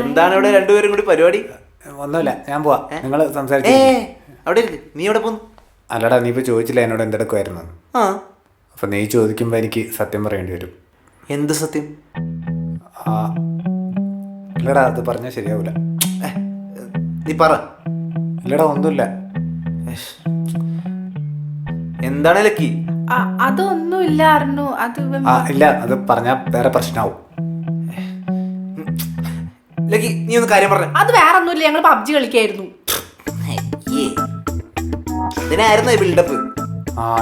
എന്താണ് ഇവിടെ രണ്ടുപേരും കൂടി പരിപാടി? ഒന്നുമില്ല, ഞാൻ പോവാ. നിങ്ങൾ സംസാരിച്ചു. അവിടെ ഇരിക്ക്. നീ എവിടെ പോന്നു? അല്ലടാ, നീ ഇപ്പോൾ ചോദിച്ചില്ല എന്നോട് എന്തെടുക്കുമായിരുന്നു. അപ്പം നീ ചോദിക്കുമ്പോൾ എനിക്ക് സത്യം പറയേണ്ടി വരും. എന്ത് സത്യം? ഇല്ലടാ, അത് പറഞ്ഞാൽ ശരിയാവൂല. നീ പറ. ഇല്ലടാ, ഒന്നുമില്ല. എന്താണ് ലക്കി? അതൊന്നുമില്ല അറിഞ്ഞു. അത് ഇല്ല, അത് പറഞ്ഞാൽ വേറെ പ്രശ്നമാവും. ലക്കി, നീ ഒന്ന് കാര്യം പറഞ്ഞ. അത് വേറെ ഒന്നുമില്ല, ഞങ്ങൾ പബ്ജി കളിക്കായിരുന്നു. ഇതിനായിരുന്നു ഈ ബിൽഡപ്പ്.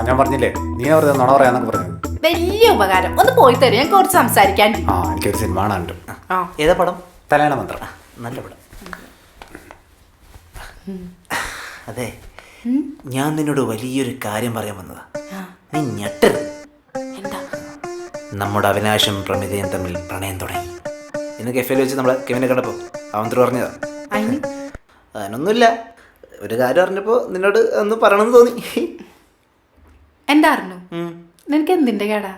ഞാൻ പറഞ്ഞില്ലേ, നീ വെറുതെ നുണ പറയാന്നൊക്കെ പറഞ്ഞത്. വലിയ ഉപകാരം. ഒന്ന് പോയി തരും, ഞാൻ കുറച്ച് സംസാരിക്കാൻ. എനിക്കൊരു സിനിമ കാണാനുണ്ട്. ഏതാ പടം? തലേണ മന്ത്രം. നല്ല പടം. അതെ, ഞാൻ നിന്നോട് വലിയൊരു കാര്യം പറയാൻ വന്നതാ. നീ ഞെട്ടരുത്. നമ്മുടെ അവിനാശം പ്രമിതയും തമ്മിൽ പ്രണയം തുടങ്ങി. ഇന്ന് കെഫേയിൽ വെച്ച് നമ്മളെ കെവിനെ കണ്ടപ്പോ അവൻ പറഞ്ഞതാ. അതിനൊന്നുമില്ല, ഒരു കാര്യം അറിഞ്ഞപ്പോ നിന്നോട് ഒന്ന് പറയണമെന്ന് തോന്നി. എന്താ അറിഞ്ഞു? നിനക്ക് എന്തിന്റെ കേടാ?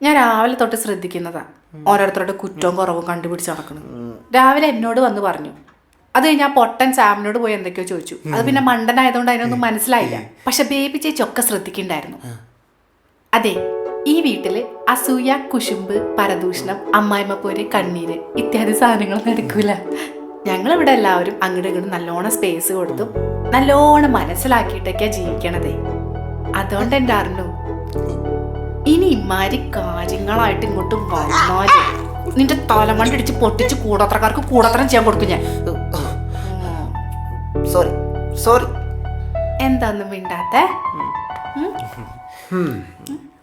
ഞാൻ രാവിലെ തൊട്ട് ശ്രദ്ധിക്കുന്നതാ ഓരോരുത്തരുടെ കുറ്റവും കുറവും കണ്ടുപിടിച്ച് നടക്കണം. രാവിലെ എന്നോട് വന്ന് പറഞ്ഞു. അത് കഴിഞ്ഞ് ആ പൊട്ടൻ സാമിനോട് പോയി എന്തൊക്കെയോ ചോദിച്ചു. അത് പിന്നെ മണ്ടനായതുകൊണ്ട് അതിനൊന്നും മനസ്സിലായില്ല. പക്ഷെ ബേബി ചേച്ചി ഒക്കെ ശ്രദ്ധിക്കണ്ടായിരുന്നു. അതെ, ഈ വീട്ടില് അസൂയ, കുശുമ്പ്, പരദൂഷണം, അമ്മായിമ്മ പോര്, കണ്ണീര് ഇത്യാദി സാധനങ്ങളൊന്നും എടുക്കൂല. ഞങ്ങളിവിടെ എല്ലാവരും അങ്ങോട്ടും ഇങ്ങോട്ടും നല്ലോണം സ്പേസ് കൊടുത്തും നല്ലോണം മനസ്സിലാക്കിയിട്ടൊക്കെയാ ജീവിക്കണതേ. അതുകൊണ്ട് എൻ്റെ അറിഞ്ഞു, ഇനി ഇമാരി കാര്യങ്ങളായിട്ട് ഇങ്ങോട്ടും വന്നാല് നിന്റെ തലമണ്ടിടിച്ച് പൊട്ടിച്ച് കൂടത്രക്കാർക്ക് കൂടത്രം ചെയ്യാൻ കൊടുക്കും ഞാൻ. Sorry sorry. എന്താന്നും മിണ്ടാത്ത?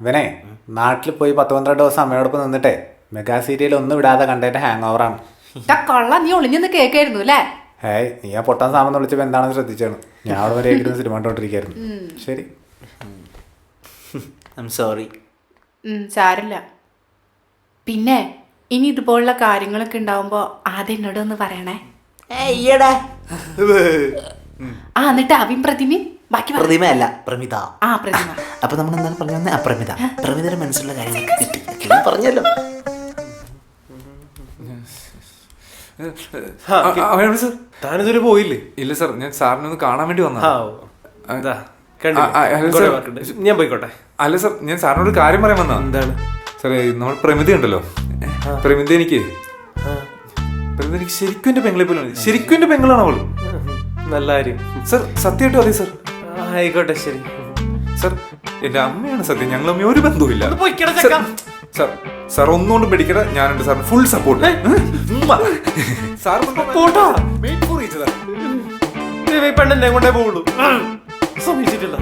ഇവനെ നാട്ടിൽ പോയി 10-12 ദിവസം അമ്മയോടൊപ്പം നിന്നിട്ടേ മെഗാ സീരിയൽ ഒന്നും വിടാതെ കണ്ടതിന്റെ ഹാങ് ഓവറാണ്. കള്ള, നീ ഒളിഞ്ഞെന്ന് കേൾക്കായിരുന്നു അല്ലേ? നീ ആ പൊട്ടാൻ സാമെന്ന് വിളിച്ചപ്പോൾ എന്താണെന്ന് ശ്രദ്ധിച്ചാണ്. ഞാൻ അവിടെ വരെ ഇരുന്ന് സിനിമ കണ്ടോണ്ടിരിക്കായിരുന്നു. ശരി, സോറി. സാരില്ല. പിന്നെ ഇനി ഇതുപോലുള്ള കാര്യങ്ങളൊക്കെ ഉണ്ടാവുമ്പോ ആദ്യം എന്നോട് ഒന്ന് പറയണേ. എന്നിട്ട് അവിൻ പ്രതിമയും ബാക്കി പ്രതിമയല്ല, പ്രമിത. പ്രതിമ. അപ്പൊ നമ്മൾ എന്താണ് പറഞ്ഞു വന്നേ? അപ്രമിത. പ്രമിതയുടെ മനസ്സിലുള്ള കാര്യങ്ങളൊക്കെ കിട്ടി പറഞ്ഞല്ലോ. താനിതുവരെ പോയില്ലേ? ഇല്ല സാർ, ഞാൻ സാറിനെ ഒന്ന് കാണാൻ വേണ്ടി വന്നാ. ഞാൻ പോയിക്കോട്ടെ. അല്ല സാർ, ഞാൻ സാറിനോട് കാര്യം പറയാൻ വന്നാ. എന്താണ് സാറേ? നമ്മൾ പ്രമിത ഉണ്ടല്ലോ, പ്രമിത എനിക്ക് ശരിക്കും എന്റെ പെങ്ങളെ പോലും, ശരിക്കും എന്റെ പെങ്ങളാണ് അവള്. നല്ല കാര്യം സാർ, സത്യമായിട്ടും അതെ സാർ. ആയിക്കോട്ടെ, ശരി സാർ. എന്റെ അമ്മയാണ് സത്യം, ഞങ്ങൾ അമ്മ ഒരു ബന്ധവുമില്ല സാർ. സാർ ഒന്നുകൊണ്ടും പേടിക്കട, ഞാനുണ്ട് സാറിന് ഫുൾ സപ്പോർട്ട്. പെണ്ണെന്നെ കൊണ്ടേ പോകുള്ളൂ. സമ്മതിച്ചിട്ടില്ല.